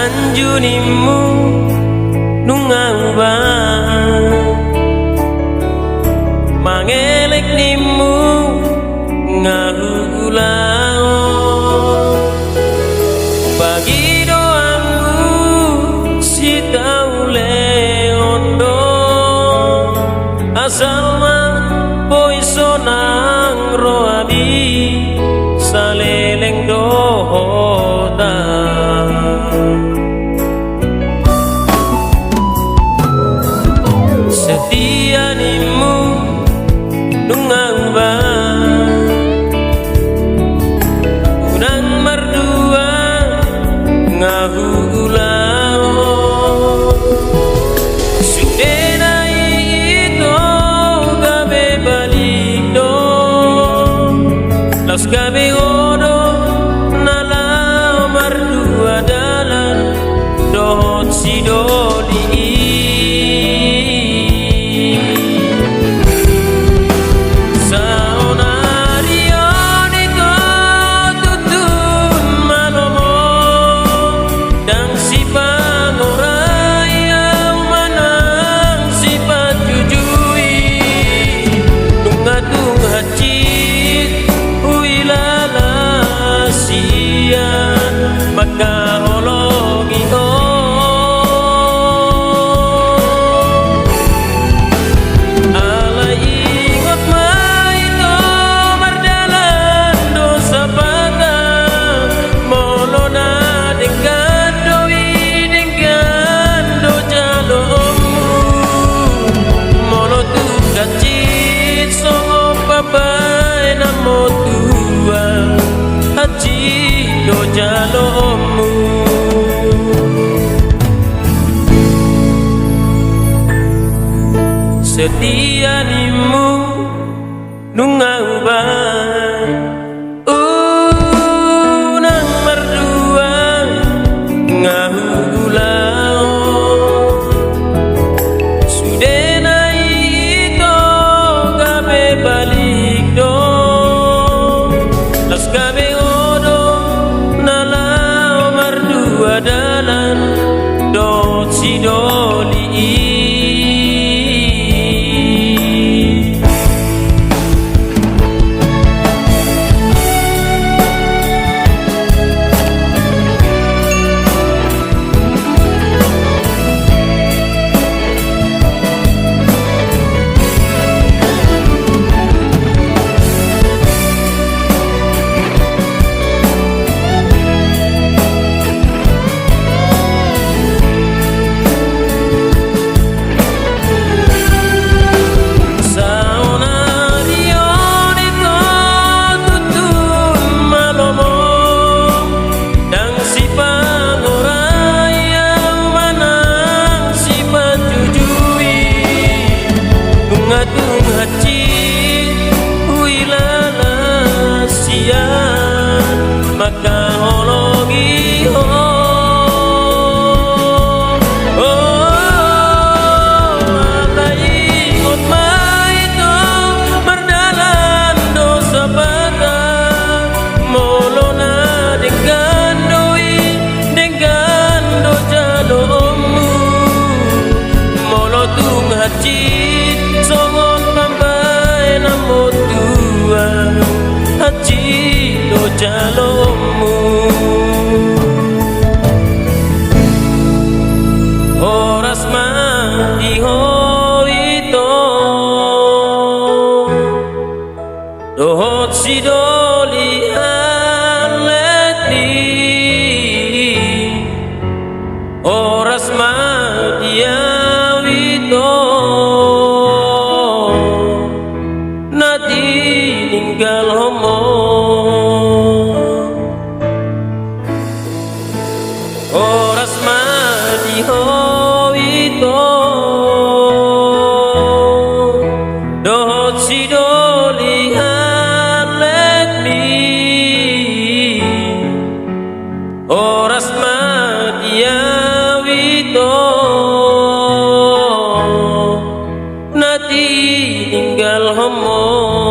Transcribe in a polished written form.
anjunimu nungauban mangelek nimu ngahulau bagi doamu si taule ondo asalma poiso nang roabi saleleng dohota setia nimu nungauban unang mardua ngahulau sudena ito gabe balik do las gabe odo nalau mardua dalan dohot si doli jalomu setia nimu nungauban unang mardua ngahulau sudena ito gabe balik do las gabe dalan dot si doli jalomu oras mati hoito dohot si doli aleti oras mati awito nati ninggal homo nati tinggal homo